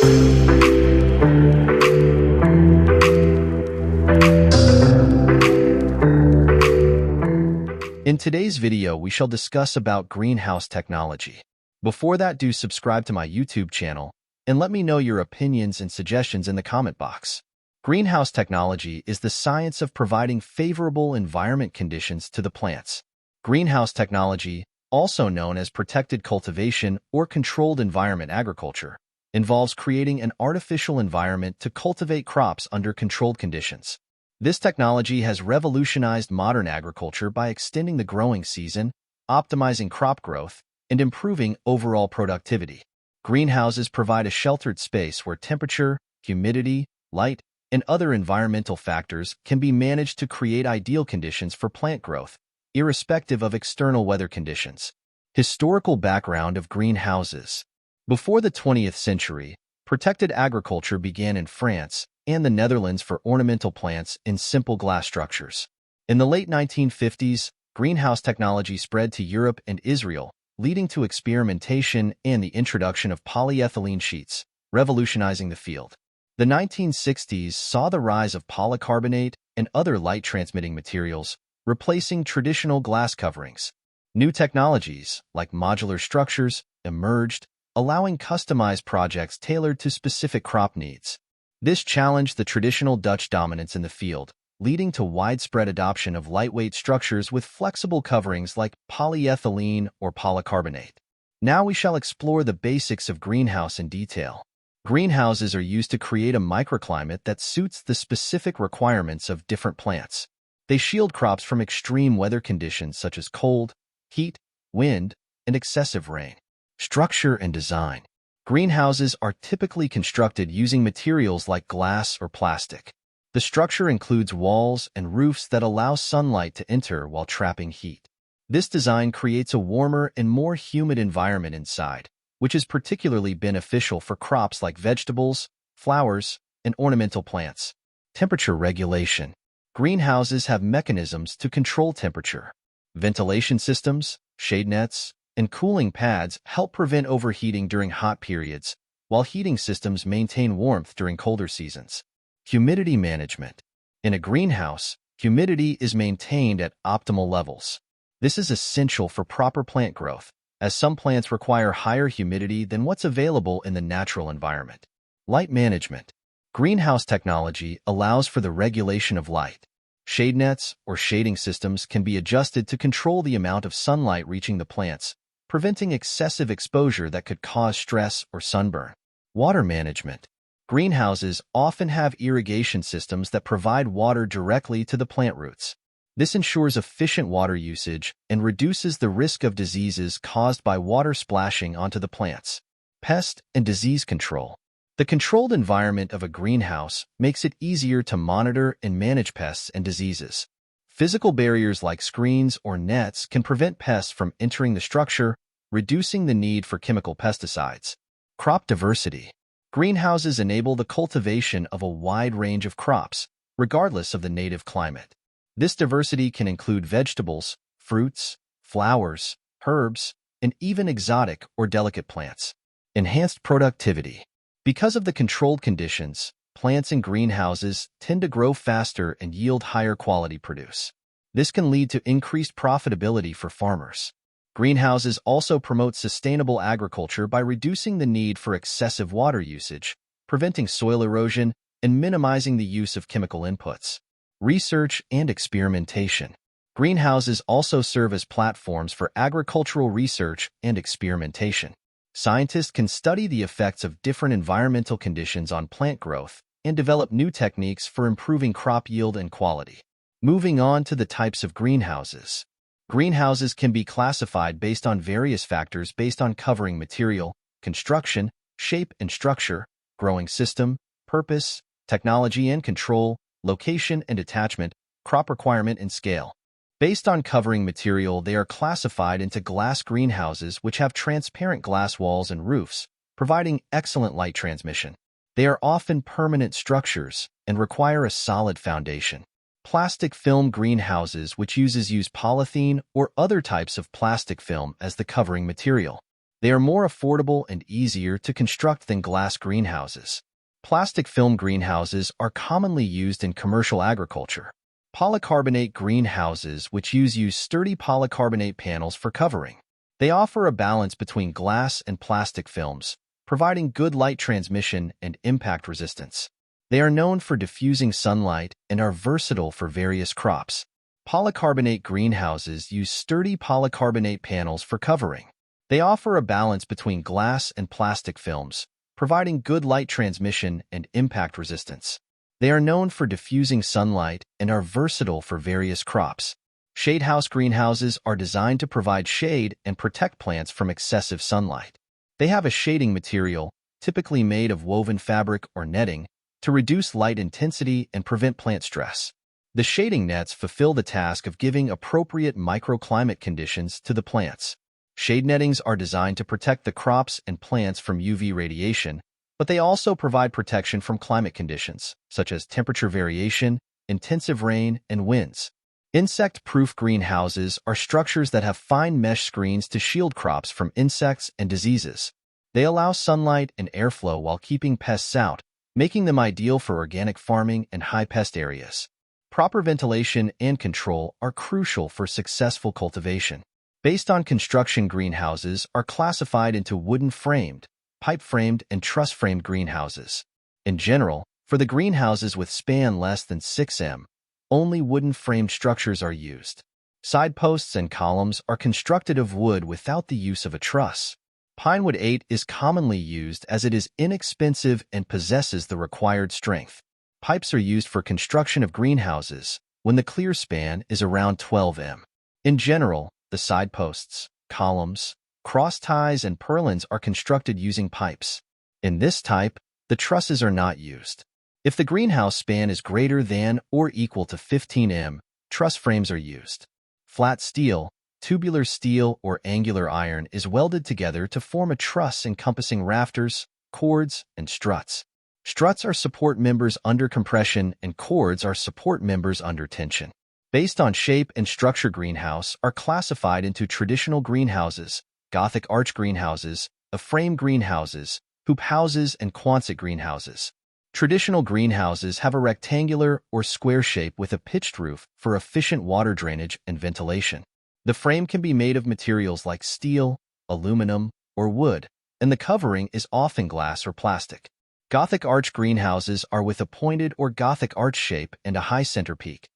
In today's video, we shall discuss about greenhouse technology. Before that, do subscribe to my YouTube channel and let me know your opinions and suggestions in the comment box. Greenhouse technology is the science of providing favorable environment conditions to the plants. Greenhouse technology, also known as protected cultivation or controlled environment agriculture, involves creating an artificial environment to cultivate crops under controlled conditions. This technology has revolutionized modern agriculture by extending the growing season, optimizing crop growth, and improving overall productivity. Greenhouses provide a sheltered space where temperature, humidity, light, and other environmental factors can be managed to create ideal conditions for plant growth, irrespective of external weather conditions. Historical background of greenhouses. Before the 20th century, protected agriculture began in France and the Netherlands for ornamental plants in simple glass structures. In the late 1950s, greenhouse technology spread to Europe and Israel, leading to experimentation and the introduction of polyethylene sheets, revolutionizing the field. The 1960s saw the rise of polycarbonate and other light-transmitting materials, replacing traditional glass coverings. New technologies, like modular structures, emerged, allowing customized projects tailored to specific crop needs. This challenged the traditional Dutch dominance in the field, leading to widespread adoption of lightweight structures with flexible coverings like polyethylene or polycarbonate. Now we shall explore the basics of greenhouse in detail. Greenhouses are used to create a microclimate that suits the specific requirements of different plants. They shield crops from extreme weather conditions such as cold, heat, wind, and excessive rain. Structure and design. Greenhouses are typically constructed using materials like glass or plastic. The structure includes walls and roofs that allow sunlight to enter while trapping heat. This design creates a warmer and more humid environment inside, which is particularly beneficial for crops like vegetables, flowers, and ornamental plants. Temperature regulation. Greenhouses have mechanisms to control temperature. Ventilation systems, shade nets, and cooling pads help prevent overheating during hot periods, while heating systems maintain warmth during colder seasons. Humidity management. In a greenhouse, humidity is maintained at optimal levels. This is essential for proper plant growth, as some plants require higher humidity than what's available in the natural environment. Light management. Greenhouse technology allows for the regulation of light. Shade nets or shading systems can be adjusted to control the amount of sunlight reaching the plants, preventing excessive exposure that could cause stress or sunburn. Water management. Greenhouses often have irrigation systems that provide water directly to the plant roots. This ensures efficient water usage and reduces the risk of diseases caused by water splashing onto the plants. Pest and disease control. The controlled environment of a greenhouse makes it easier to monitor and manage pests and diseases. Physical barriers like screens or nets can prevent pests from entering the structure, reducing the need for chemical pesticides. Crop diversity. Greenhouses enable the cultivation of a wide range of crops, regardless of the native climate. This diversity can include vegetables, fruits, flowers, herbs, and even exotic or delicate plants. Enhanced productivity. Because of the controlled conditions, plants in greenhouses tend to grow faster and yield higher quality produce. This can lead to increased profitability for farmers. Greenhouses also promote sustainable agriculture by reducing the need for excessive water usage, preventing soil erosion, and minimizing the use of chemical inputs. Research and experimentation. Greenhouses also serve as platforms for agricultural research and experimentation. Scientists can study the effects of different environmental conditions on plant growth and develop new techniques for improving crop yield and quality. Moving on to the types of greenhouses. Greenhouses can be classified based on various factors based on covering material, construction, shape and structure, growing system, purpose, technology and control, location and attachment, crop requirement and scale. Based on covering material, they are classified into glass greenhouses, which have transparent glass walls and roofs, providing excellent light transmission. They are often permanent structures and require a solid foundation. Plastic film greenhouses, which use polythene or other types of plastic film as the covering material. They are more affordable and easier to construct than glass greenhouses. Plastic film greenhouses are commonly used in commercial agriculture. Polycarbonate greenhouses, which use sturdy polycarbonate panels for covering. They offer a balance between glass and plastic films, providing good light transmission and impact resistance. They are known for diffusing sunlight and are versatile for various crops. Polycarbonate greenhouses use sturdy polycarbonate panels for covering. They offer a balance between glass and plastic films, providing good light transmission and impact resistance. They are known for diffusing sunlight and are versatile for various crops. Shade house greenhouses are designed to provide shade and protect plants from excessive sunlight. They have a shading material, typically made of woven fabric or netting, to reduce light intensity and prevent plant stress. The shading nets fulfill the task of giving appropriate microclimate conditions to the plants. Shade nettings are designed to protect the crops and plants from UV radiation, but they also provide protection from climate conditions, such as temperature variation, intensive rain, and winds. Insect-proof greenhouses are structures that have fine mesh screens to shield crops from insects and diseases. They allow sunlight and airflow while keeping pests out, making them ideal for organic farming and high-pest areas. Proper ventilation and control are crucial for successful cultivation. Based on construction, greenhouses are classified into wooden-framed, pipe-framed, and truss-framed greenhouses. In general, for the greenhouses with span less than 6 m, only wooden-framed structures are used. Side posts and columns are constructed of wood without the use of a truss. Pinewood 8 is commonly used as it is inexpensive and possesses the required strength. Pipes are used for construction of greenhouses when the clear span is around 12 m. In general, the side posts, columns, cross ties, and purlins are constructed using pipes. In this type, the trusses are not used. If the greenhouse span is greater than or equal to 15 m, truss frames are used. Flat steel, tubular steel, or angular iron is welded together to form a truss encompassing rafters, cords, and struts. Struts are support members under compression and cords are support members under tension. Based on shape and structure, greenhouse are classified into traditional greenhouses, Gothic arch greenhouses, A-frame greenhouses, hoop houses, and Quonset greenhouses. Traditional greenhouses have a rectangular or square shape with a pitched roof for efficient water drainage and ventilation. The frame can be made of materials like steel, aluminum, or wood, and the covering is often glass or plastic. Gothic arch greenhouses are with a pointed or Gothic arch shape and a high center peak.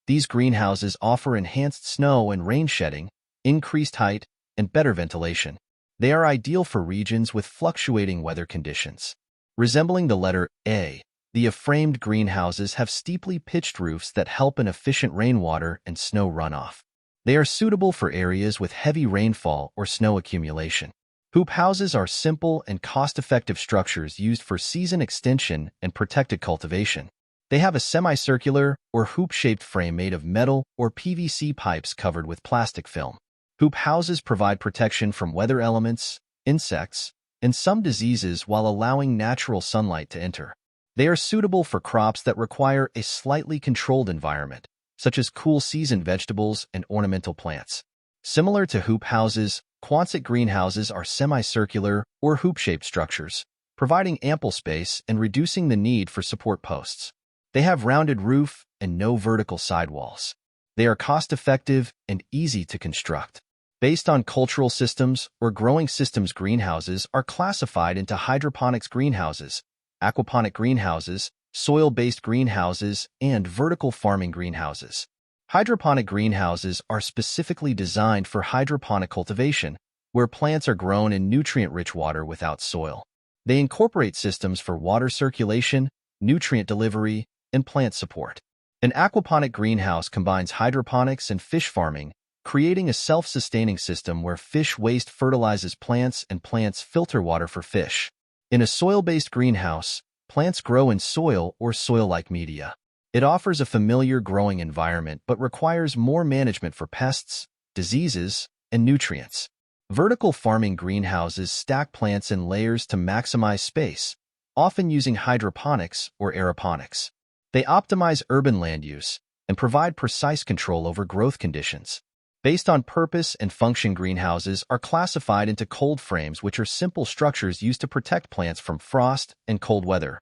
These greenhouses offer enhanced snow and rain shedding, increased height, and better ventilation. They are ideal for regions with fluctuating weather conditions. Resembling the letter A, the A-framed greenhouses have steeply pitched roofs that help in efficient rainwater and snow runoff. They are suitable for areas with heavy rainfall or snow accumulation. Hoop houses are simple and cost-effective structures used for season extension and protected cultivation. They have a semicircular or hoop-shaped frame made of metal or PVC pipes covered with plastic film. Hoop houses provide protection from weather elements, insects, and some diseases while allowing natural sunlight to enter. They are suitable for crops that require a slightly controlled environment, such as cool season vegetables and ornamental plants. Similar to hoop houses, Quonset greenhouses are semicircular or hoop-shaped structures, providing ample space and reducing the need for support posts. They have rounded roof and no vertical sidewalls. They are cost-effective and easy to construct. Based on cultural systems or growing systems, greenhouses are classified into hydroponics greenhouses, aquaponic greenhouses, soil-based greenhouses, and vertical farming greenhouses. Hydroponic greenhouses are specifically designed for hydroponic cultivation, where plants are grown in nutrient-rich water without soil. They incorporate systems for water circulation, nutrient delivery, and plant support. An aquaponic greenhouse combines hydroponics and fish farming, creating a self-sustaining system where fish waste fertilizes plants and plants filter water for fish. In a soil-based greenhouse, plants grow in soil or soil-like media. It offers a familiar growing environment but requires more management for pests, diseases, and nutrients. Vertical farming greenhouses stack plants in layers to maximize space, often using hydroponics or aeroponics. They optimize urban land use and provide precise control over growth conditions. Based on purpose and function, greenhouses are classified into cold frames, which are simple structures used to protect plants from frost and cold weather.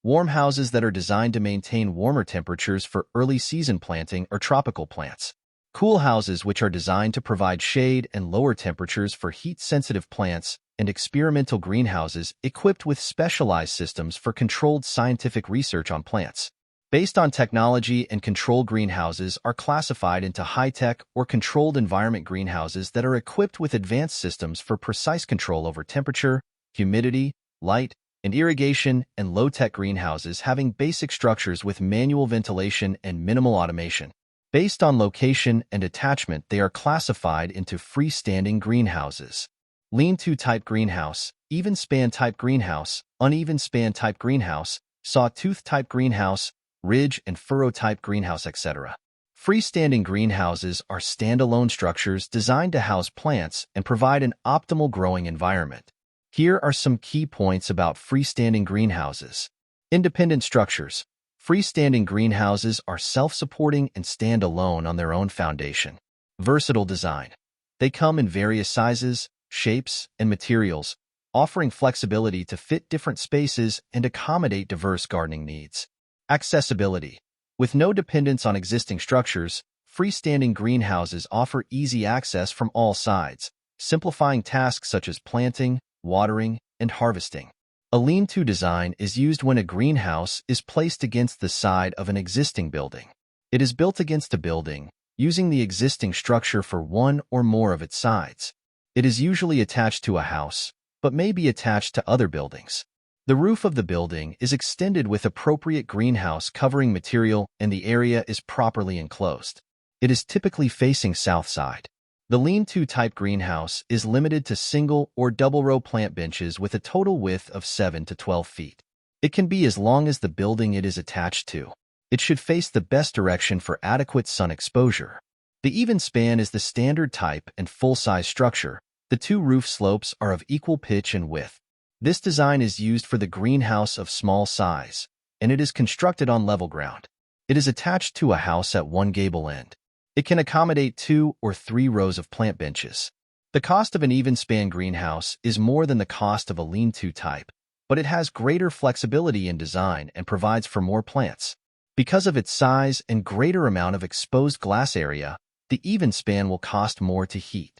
Warm houses that are designed to maintain warmer temperatures for early season planting or tropical plants. Cool houses, which are designed to provide shade and lower temperatures for heat-sensitive plants, and experimental greenhouses equipped with specialized systems for controlled scientific research on plants. Based on technology and control, greenhouses are classified into high-tech or controlled environment greenhouses that are equipped with advanced systems for precise control over temperature, humidity, light, and irrigation, and low-tech greenhouses having basic structures with manual ventilation and minimal automation. Based on location and attachment, they are classified into freestanding greenhouses. Lean-to type greenhouse, even span type greenhouse, uneven span type greenhouse, sawtooth type greenhouse, ridge and furrow type greenhouse, etc. Freestanding greenhouses are standalone structures designed to house plants and provide an optimal growing environment. Here are some key points about freestanding greenhouses. Independent structures. Freestanding greenhouses are self-supporting and stand alone on their own foundation. Versatile design. They come in various sizes, shapes, and materials, offering flexibility to fit different spaces and accommodate diverse gardening needs. Accessibility. With no dependence on existing structures, freestanding greenhouses offer easy access from all sides, simplifying tasks such as planting, watering, and harvesting. A lean-to design is used when a greenhouse is placed against the side of an existing building. It is built against a building, using the existing structure for one or more of its sides. It is usually attached to a house, but may be attached to other buildings. The roof of the building is extended with appropriate greenhouse covering material and the area is properly enclosed. It is typically facing south side. The lean-to type greenhouse is limited to single or double-row plant benches with a total width of 7 to 12 feet. It can be as long as the building it is attached to. It should face the best direction for adequate sun exposure. The even span is the standard type and full-size structure. The two roof slopes are of equal pitch and width. This design is used for the greenhouse of small size, and it is constructed on level ground. It is attached to a house at one gable end. It can accommodate 2 or 3 rows of plant benches. The cost of an even-span greenhouse is more than the cost of a lean-to type, but it has greater flexibility in design and provides for more plants. Because of its size and greater amount of exposed glass area, the even-span will cost more to heat.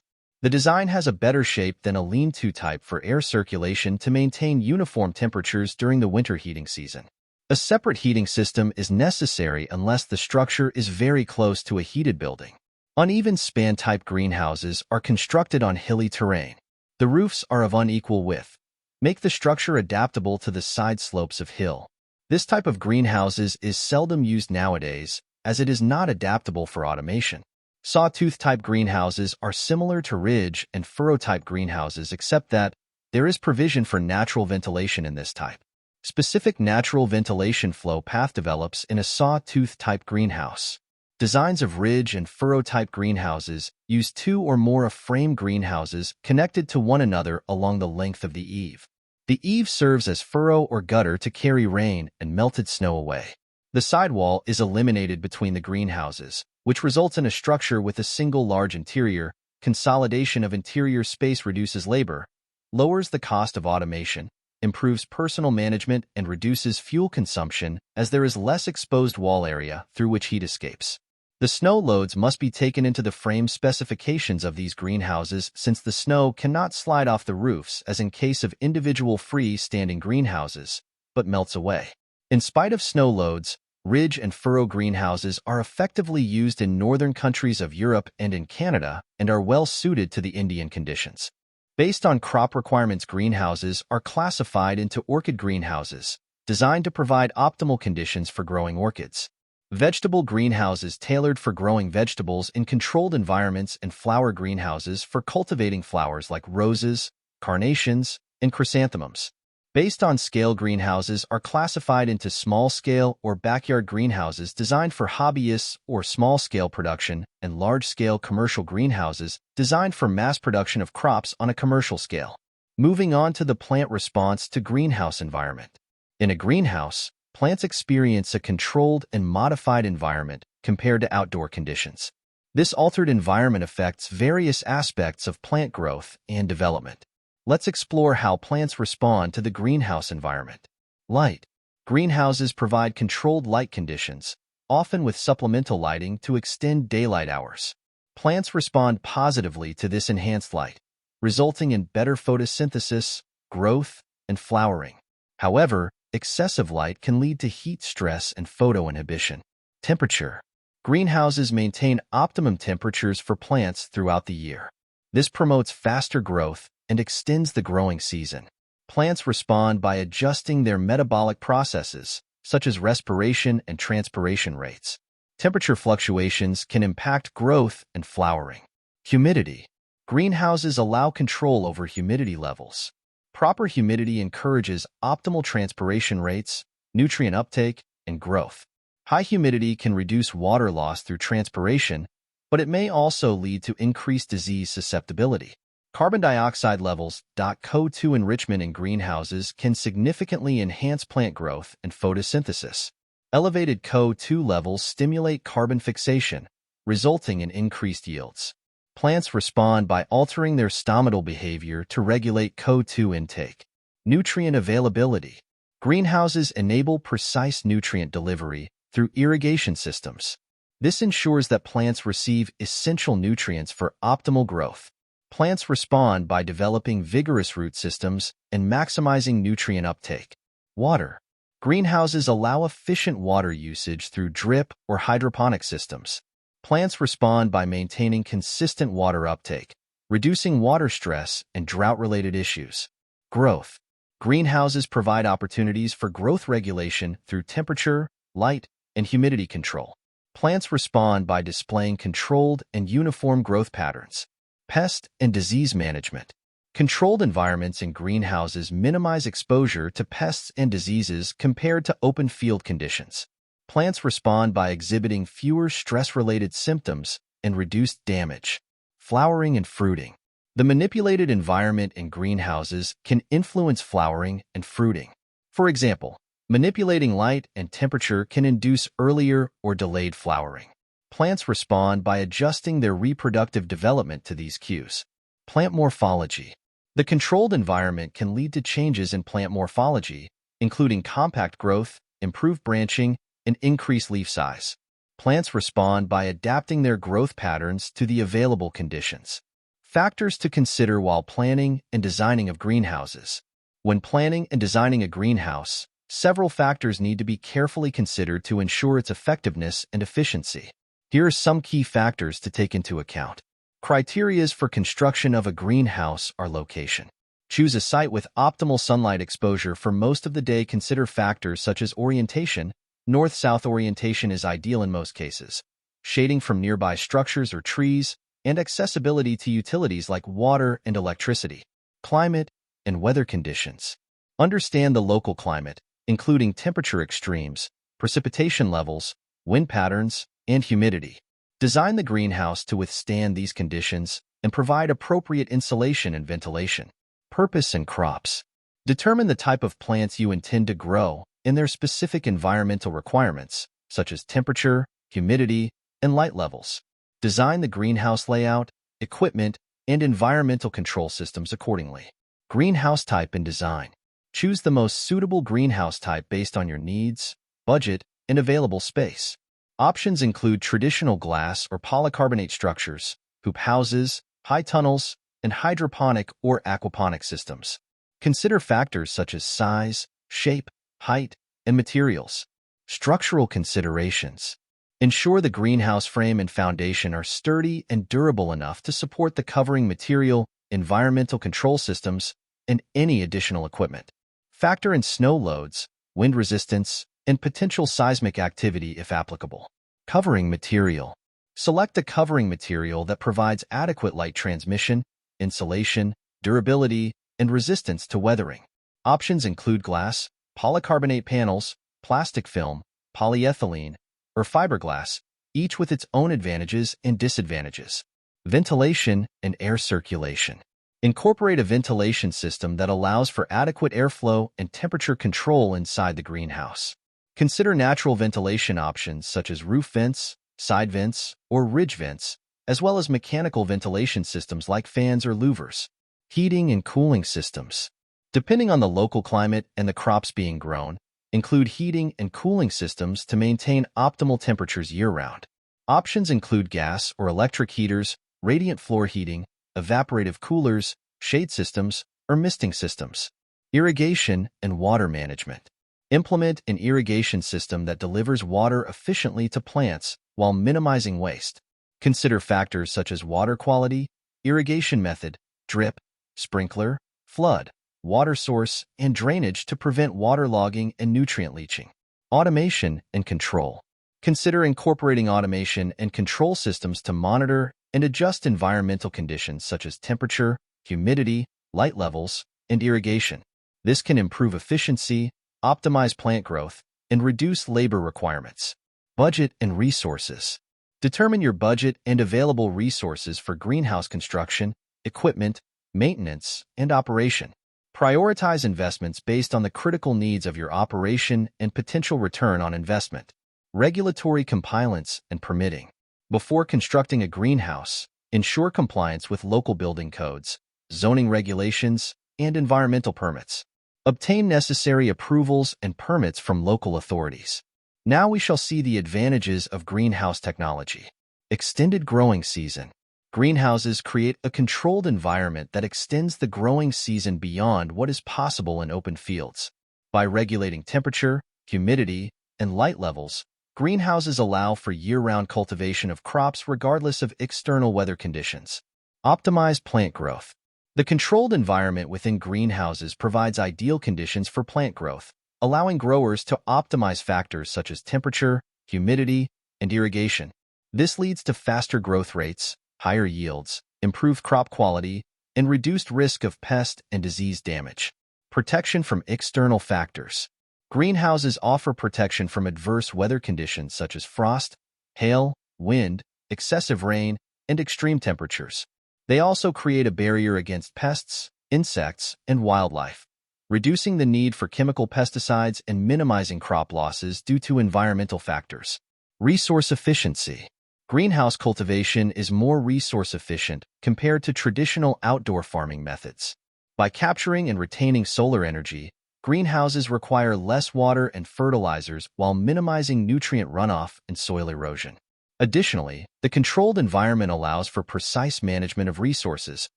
The design has a better shape than a lean-to type for air circulation to maintain uniform temperatures during the winter heating season. A separate heating system is necessary unless the structure is very close to a heated building. Uneven span type greenhouses are constructed on hilly terrain. The roofs are of unequal width. Make the structure adaptable to the side slopes of hill. This type of greenhouses is seldom used nowadays, as it is not adaptable for automation. Sawtooth type greenhouses are similar to ridge and furrow type greenhouses, except that there is provision for natural ventilation in this type. Specific natural ventilation flow path develops in a sawtooth type greenhouse. Designs of ridge and furrow type greenhouses use 2 or more frame greenhouses connected to one another along the length of the eave. The eave serves as furrow or gutter to carry rain and melted snow away. The sidewall is eliminated between the greenhouses, which results in a structure with a single large interior. Consolidation of interior space reduces labor, lowers the cost of automation, improves personal management, and reduces fuel consumption as there is less exposed wall area through which heat escapes. The snow loads must be taken into the frame specifications of these greenhouses, since the snow cannot slide off the roofs as in case of individual free-standing greenhouses, but melts away. In spite of snow loads, ridge and furrow greenhouses are effectively used in northern countries of Europe and in Canada and are well suited to the Indian conditions. Based on crop requirements, greenhouses are classified into orchid greenhouses, designed to provide optimal conditions for growing orchids. Vegetable greenhouses tailored for growing vegetables in controlled environments, and flower greenhouses for cultivating flowers like roses, carnations, and chrysanthemums. Based on scale, greenhouses are classified into small-scale or backyard greenhouses designed for hobbyists or small-scale production, and large-scale commercial greenhouses designed for mass production of crops on a commercial scale. Moving on to the plant response to greenhouse environment. In a greenhouse, plants experience a controlled and modified environment compared to outdoor conditions. This altered environment affects various aspects of plant growth and development. Let's explore how plants respond to the greenhouse environment. Light. Greenhouses provide controlled light conditions, often with supplemental lighting to extend daylight hours. Plants respond positively to this enhanced light, resulting in better photosynthesis, growth, and flowering. However, excessive light can lead to heat stress and photoinhibition. Temperature. Greenhouses maintain optimum temperatures for plants throughout the year. This promotes faster growth and extends the growing season. Plants respond by adjusting their metabolic processes, such as respiration and transpiration rates. Temperature fluctuations can impact growth and flowering. Humidity. Greenhouses allow control over humidity levels. Proper humidity encourages optimal transpiration rates, nutrient uptake, and growth. High humidity can reduce water loss through transpiration, but it may also lead to increased disease susceptibility. Carbon dioxide levels. CO2 enrichment in greenhouses can significantly enhance plant growth and photosynthesis. Elevated CO2 levels stimulate carbon fixation, resulting in increased yields. Plants respond by altering their stomatal behavior to regulate CO2 intake. Nutrient availability. Greenhouses enable precise nutrient delivery through irrigation systems. This ensures that plants receive essential nutrients for optimal growth. Plants respond by developing vigorous root systems and maximizing nutrient uptake. Water. Greenhouses allow efficient water usage through drip or hydroponic systems. Plants respond by maintaining consistent water uptake, reducing water stress and drought-related issues. Growth. Greenhouses provide opportunities for growth regulation through temperature, light, and humidity control. Plants respond by displaying controlled and uniform growth patterns. Pest and disease management. Controlled environments in greenhouses minimize exposure to pests and diseases compared to open field conditions. Plants respond by exhibiting fewer stress-related symptoms and reduced damage. Flowering and fruiting. The manipulated environment in greenhouses can influence flowering and fruiting. For example, manipulating light and temperature can induce earlier or delayed flowering. Plants respond by adjusting their reproductive development to these cues. Plant morphology. The controlled environment can lead to changes in plant morphology, including compact growth, improved branching, and increased leaf size. Plants respond by adapting their growth patterns to the available conditions. Factors to consider while planning and designing of greenhouses. When planning and designing a greenhouse, several factors need to be carefully considered to ensure its effectiveness and efficiency. Here are some key factors to take into account. Criteria for construction of a greenhouse are location. Choose a site with optimal sunlight exposure for most of the day. Consider factors such as orientation. North-south orientation is ideal in most cases. Shading from nearby structures or trees, and accessibility to utilities like water and electricity. Climate and weather conditions. Understand the local climate, including temperature extremes, precipitation levels, wind patterns, and humidity. Design the greenhouse to withstand these conditions and provide appropriate insulation and ventilation. Purpose and crops. Determine the type of plants you intend to grow and their specific environmental requirements, such as temperature, humidity, and light levels. Design the greenhouse layout, equipment, and environmental control systems accordingly. Greenhouse type and design. Choose the most suitable greenhouse type based on your needs, budget, and available space. Options include traditional glass or polycarbonate structures, hoop houses, high tunnels, and hydroponic or aquaponic systems. Consider factors such as size, shape, height, and materials. Structural considerations. Ensure the greenhouse frame and foundation are sturdy and durable enough to support the covering material, environmental control systems, and any additional equipment. Factor in snow loads, wind resistance, and potential seismic activity if applicable. Covering material. Select a covering material that provides adequate light transmission, insulation, durability, and resistance to weathering. Options include glass, polycarbonate panels, plastic film, polyethylene, or fiberglass, each with its own advantages and disadvantages. Ventilation and air circulation. Incorporate a ventilation system that allows for adequate airflow and temperature control inside the greenhouse. Consider natural ventilation options such as roof vents, side vents, or ridge vents, as well as mechanical ventilation systems like fans or louvers. Heating and cooling systems. Depending on the local climate and the crops being grown, include heating and cooling systems to maintain optimal temperatures year-round. Options include gas or electric heaters, radiant floor heating, evaporative coolers, shade systems, or misting systems. Irrigation and water management. Implement an irrigation system that delivers water efficiently to plants while minimizing waste. Consider factors such as water quality, irrigation method, drip, sprinkler, flood, water source, and drainage to prevent waterlogging and nutrient leaching. Automation and control. Consider incorporating automation and control systems to monitor and adjust environmental conditions such as temperature, humidity, light levels, and irrigation. This can improve efficiency, optimize plant growth, and reduce labor requirements. Budget and resources. Determine your budget and available resources for greenhouse construction, equipment, maintenance, and operation. Prioritize investments based on the critical needs of your operation and potential return on investment. Regulatory compliance and permitting. Before constructing a greenhouse, ensure compliance with local building codes, zoning regulations, and environmental permits. Obtain necessary approvals and permits from local authorities. Now we shall see the advantages of greenhouse technology. Extended growing season. Greenhouses create a controlled environment that extends the growing season beyond what is possible in open fields. By regulating temperature, humidity, and light levels, greenhouses allow for year-round cultivation of crops regardless of external weather conditions. Optimize plant growth. The controlled environment within greenhouses provides ideal conditions for plant growth, allowing growers to optimize factors such as temperature, humidity, and irrigation. This leads to faster growth rates, higher yields, improved crop quality, and reduced risk of pest and disease damage. Protection from external factors. Greenhouses offer protection from adverse weather conditions such as frost, hail, wind, excessive rain, and extreme temperatures. They also create a barrier against pests, insects, and wildlife, reducing the need for chemical pesticides and minimizing crop losses due to environmental factors. Resource efficiency. Greenhouse cultivation is more resource efficient compared to traditional outdoor farming methods. By capturing and retaining solar energy, greenhouses require less water and fertilizers while minimizing nutrient runoff and soil erosion. Additionally, the controlled environment allows for precise management of resources,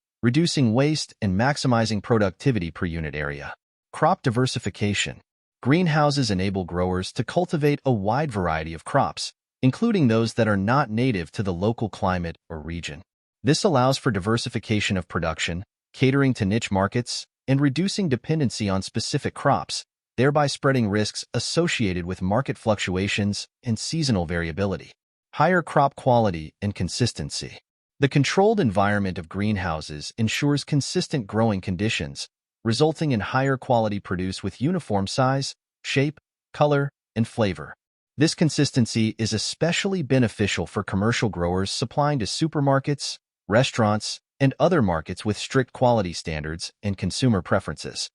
reducing waste and maximizing productivity per unit area. Crop diversification. Greenhouses enable growers to cultivate a wide variety of crops, including those that are not native to the local climate or region. This allows for diversification of production, catering to niche markets, and reducing dependency on specific crops, thereby spreading risks associated with market fluctuations and seasonal variability. Higher crop quality and consistency. The controlled environment of greenhouses ensures consistent growing conditions, resulting in higher quality produce with uniform size, shape, color, and flavor. This consistency is especially beneficial for commercial growers supplying to supermarkets, restaurants, and other markets with strict quality standards and consumer preferences.